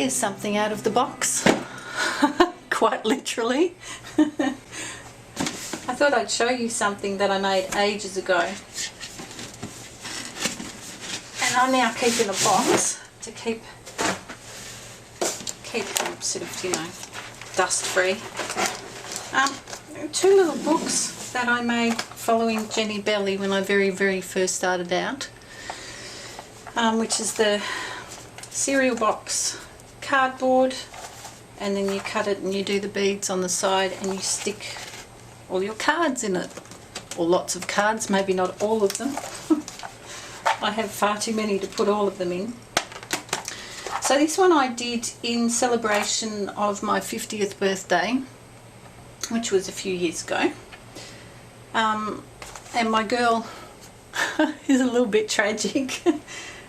There's something out of the box, quite literally. I thought I'd show you something that I made ages ago. And I now keep in a box to keep them sort of, you know, dust free. Two little books that I made following Jennibellie when I very first started out, which is the cereal box cardboard, and then you cut it and you do the beads on the side and you stick all your cards in it, or lots of cards, maybe not all of them. I have far too many to put all of them in. So this one I did in celebration of my 50th birthday, which was a few years ago. And my girl is a little bit tragic.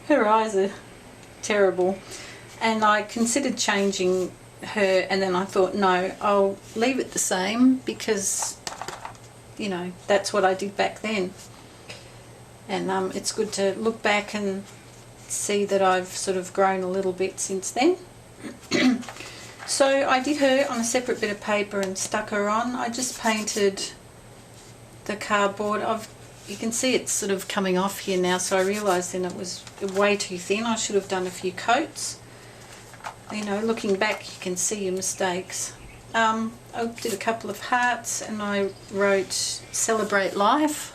Her eyes are terrible, and I considered changing her, and then I thought, no, I'll leave it the same, because, you know, that's what I did back then. And it's good to look back and see that I've sort of grown a little bit since then. So I did her on a separate bit of paper and stuck her on. I just painted the cardboard. You can see it's sort of coming off here now, so I realised then it was way too thin. I should have done a few coats. You know, looking back you can see your mistakes. I did a couple of hearts and I wrote "Celebrate Life."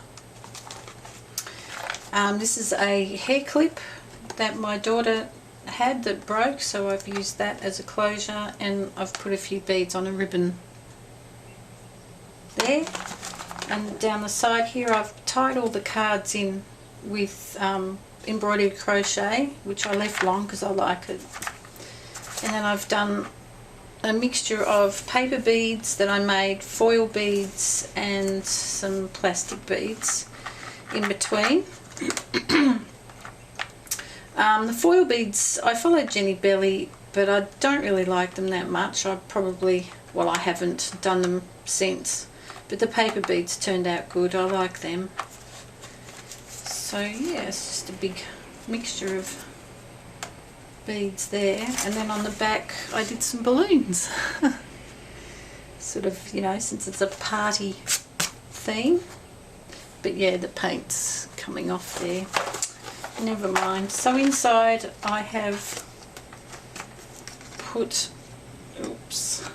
This is a hair clip that my daughter had that broke, so I've used that as a closure, and I've put a few beads on a ribbon there. And down the side here I've tied all the cards in with embroidered crochet, which I left long because I like it. And then I've done a mixture of paper beads that I made, foil beads and some plastic beads in between. The foil beads, I followed Jennibellie, but I don't really like them that much. I haven't done them since. But the paper beads turned out good. I like them. So yeah, it's just a big mixture of beads there. And then on the back I did some balloons. Sort of, you know, since it's a party theme. But yeah, the paint's coming off there. Never mind. So inside I have put, oops,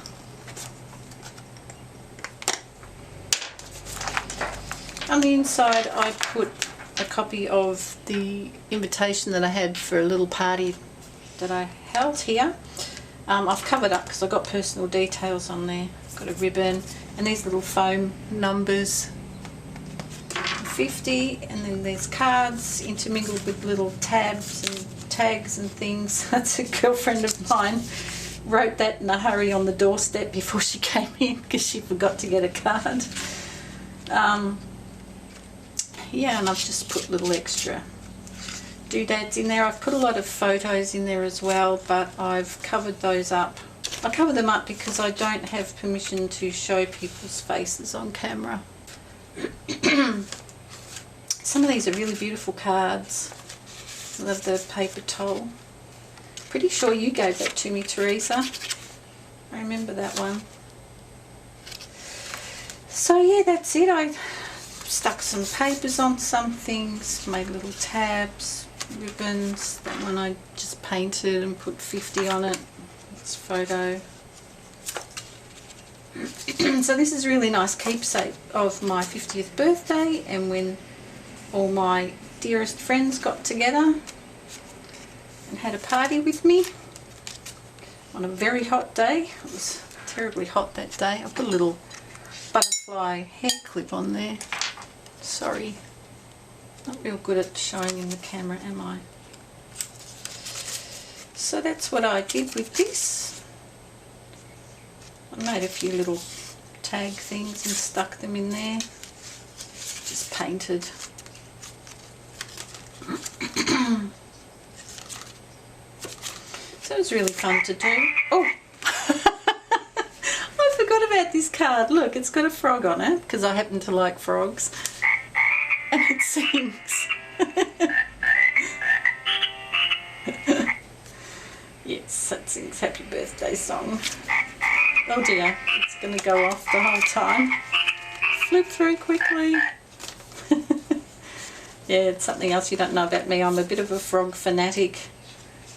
on the inside I put a copy of the invitation that I had for a little party that I held here. I've covered up because I've got personal details on there. I've got a ribbon and these little foam numbers, 50, and then there's cards intermingled with little tabs and tags and things. That's a girlfriend of mine wrote that in a hurry on the doorstep before she came in because she forgot to get a card. Yeah, and I've just put little extra doodads in there. I've put a lot of photos in there as well, but I've covered those up. I cover them up because I don't have permission to show people's faces on camera. Some of these are really beautiful cards. I love the paper towel. Pretty sure you gave that to me, Teresa. I remember that one. So yeah, that's it. I stuck some papers on some things, made little tabs, ribbons. That one I just painted and put 50 on it. It's a photo. So this is a really nice keepsake of my 50th birthday, and when all my dearest friends got together and had a party with me on a very hot day. It was terribly hot that day. I put a little butterfly hair clip on there. Sorry, not real good at showing in the camera, am I? So that's what I did with this. I made a few little tag things and stuck them in there. Just painted. So it was really fun to do. Oh! I forgot about this card. Look, it's got a frog on it because I happen to like frogs. And it sings. Yes. that sings happy birthday song. Oh dear, it's going to go off the whole time. Flip through quickly. Yeah, it's something else you don't know about me. I'm a bit of a frog fanatic.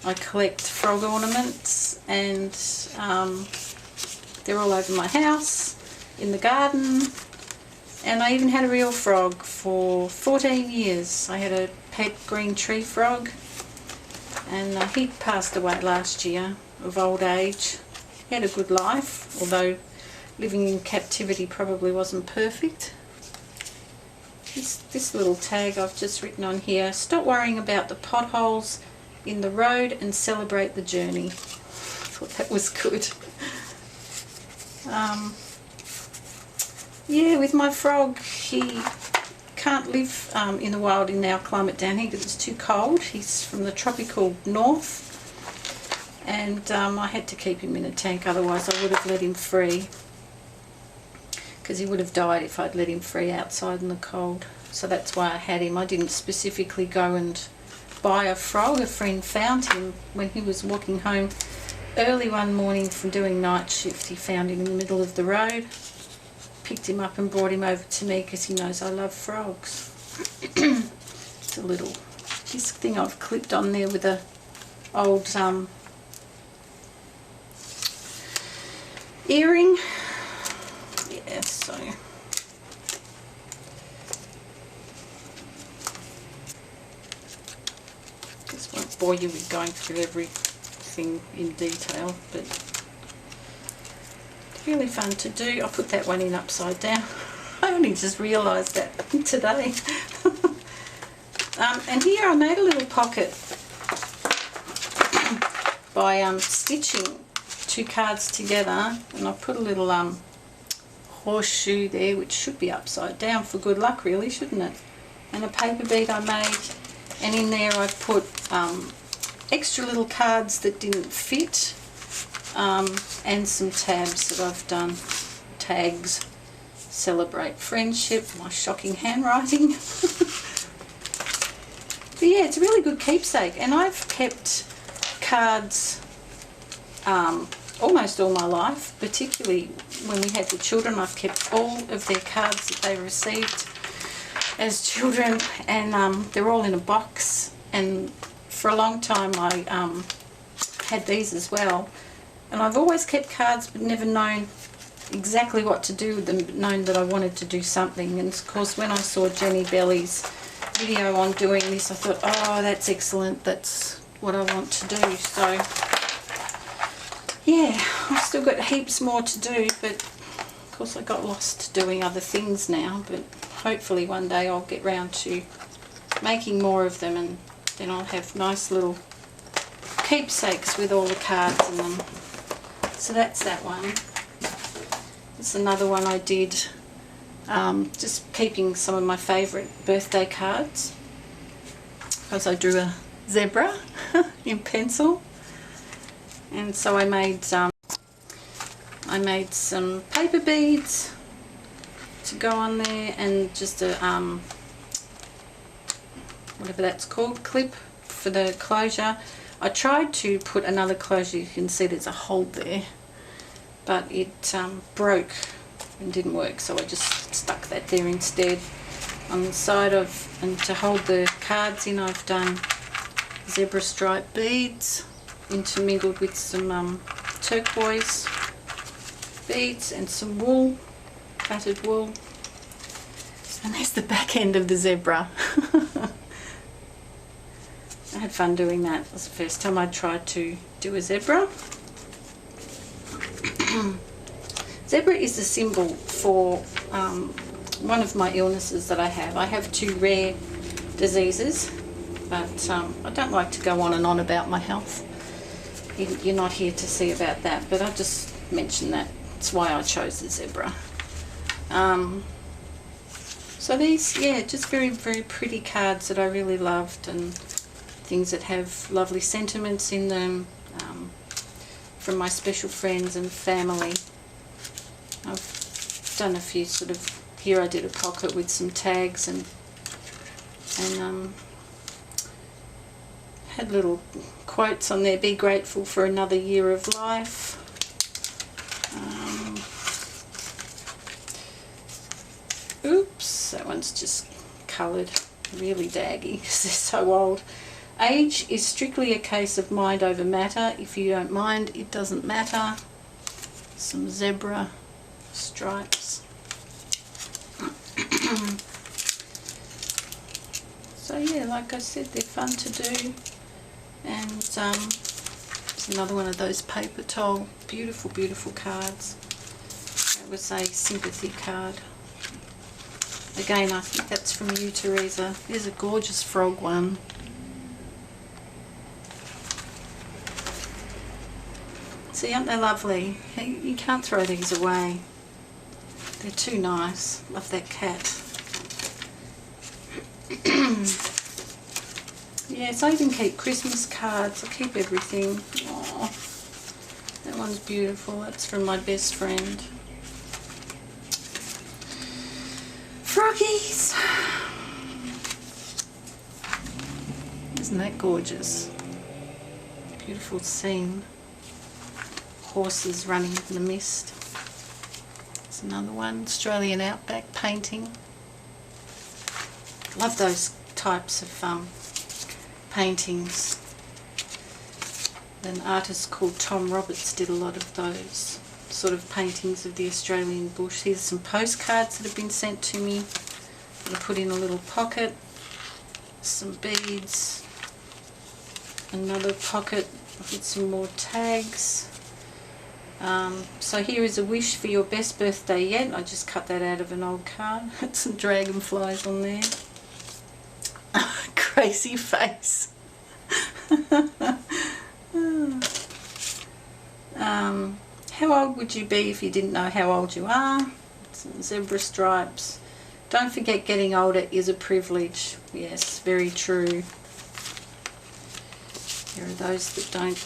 I collect frog ornaments, and they're all over my house, in the garden, and I even had a real frog for 14 years. I had a pet green tree frog, and he passed away last year of old age. He had a good life, although living in captivity probably wasn't perfect. This little tag I've just written on here: stop worrying about the potholes in the road and celebrate the journey. I thought that was good. Yeah, with my frog, he can't live in the wild in our climate down here because it's too cold. He's from the tropical north, and I had to keep him in a tank, otherwise I would have let him free, because he would have died if I'd let him free outside in the cold. So that's why I had him. I didn't specifically go and buy a frog. A friend found him when he was walking home early one morning from doing night shift. He found him in the middle of the road, picked him up and brought him over to me because he knows I love frogs. It's a little this thing I've clipped on there with a old earring. Yeah, so this won't bore you with going through everything in detail, but it's really fun to do. I'll put that one in upside down. I only just realised that today. And here I made a little pocket by stitching two cards together, and I put a little horseshoe there, which should be upside down for good luck, really, shouldn't it? And a paper bead I made, and in there I put extra little cards that didn't fit, and some tabs that I've done. Tags: celebrate friendship, my shocking handwriting. But yeah, it's a really good keepsake, and I've kept cards almost all my life, particularly when we had the children. I've kept all of their cards that they received as children, and they're all in a box, and for a long time I had these as well, and I've always kept cards but never known exactly what to do with them, but known that I wanted to do something. And of course when I saw Jennibellie's video on doing this, I thought, oh, that's excellent, that's what I want to do. So yeah, I've still got heaps more to do, but of course I got lost doing other things now, but hopefully one day I'll get round to making more of them, and then I'll have nice little keepsakes with all the cards in them. So that's that one. It's another one I did, just keeping some of my favourite birthday cards, because I drew a zebra in pencil, and so I made some paper beads to go on there, and just a whatever that's called, clip for the closure. I tried to put another closure, you can see there's a hole there, but it broke and didn't work, so I just stuck that there instead. On the side of, and to hold the cards in, I've done zebra stripe beads intermingled with some turquoise beads and some wool, plaited wool. And there's the back end of the zebra. I had fun doing that. It was the first time I tried to do a zebra. Zebra is a symbol for one of my illnesses that I have. I have two rare diseases, but I don't like to go on and on about my health. You're not here to see about that, but I'll just mention that. That's why I chose the zebra. So these, yeah, just very, very pretty cards that I really loved, and things that have lovely sentiments in them, from my special friends and family. I've done a few sort of, here I did a pocket with some tags, and had little quotes on there. Be grateful for another year of life. Oops, that one's just coloured really daggy because they're so old. Age is strictly a case of mind over matter. If you don't mind, it doesn't matter. Some zebra stripes. So yeah, like I said, they're fun to do. And it's another one of those paper towel, beautiful, beautiful cards. That was a sympathy card. Again, I think that's from you, Teresa. There's a gorgeous frog one. See, aren't they lovely? You can't throw these away. They're too nice. Love that cat. Yes, I even keep Christmas cards. I keep everything. Aww. That one's beautiful. That's from my best friend. Froggies! Isn't that gorgeous? Beautiful scene. Horses running in the mist. There's another one. Australian outback painting. Love those types of paintings. An artist called Tom Roberts did a lot of those sort of paintings of the Australian bush. Here's some postcards that have been sent to me. I'm going to put in a little pocket. Some beads. Another pocket with some more tags. So here is a wish for your best birthday yet. I just cut that out of an old card. Some dragonflies on there. Crazy face. How old would you be if you didn't know how old you are? Some zebra stripes. Don't forget, getting older is a privilege. Yes, very true. There are those that don't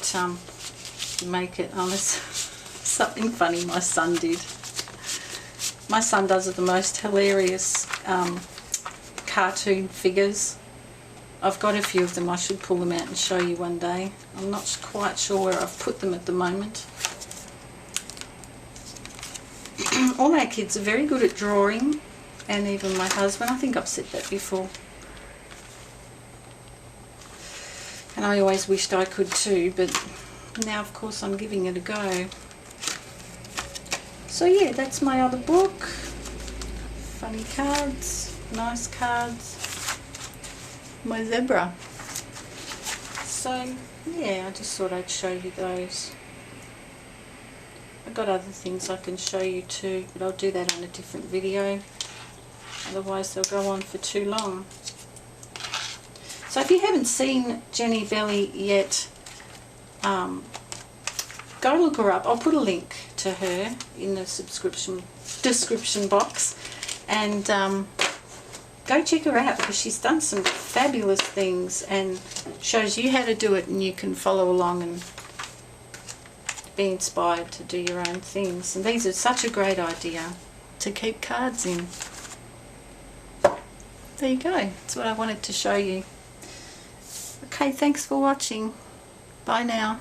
make it. Oh, there's something funny my son did. My son does the most hilarious cartoon figures. I've got a few of them. I should pull them out and show you one day. I'm not quite sure where I've put them at the moment. All our kids are very good at drawing, and even my husband. I think I've said that before. And I always wished I could too, but now of course I'm giving it a go. So yeah, that's my other book. Funny cards, nice cards. My zebra. So yeah, I just thought I'd show you those. I've got other things I can show you too, but I'll do that on a different video. Otherwise they'll go on for too long. So if you haven't seen Jennibellie yet, go look her up. I'll put a link to her in the description box, and go check her out because she's done some fabulous things and shows you how to do it, and you can follow along and be inspired to do your own things. And these are such a great idea to keep cards in. There you go. That's what I wanted to show you. Okay, thanks for watching. Bye now.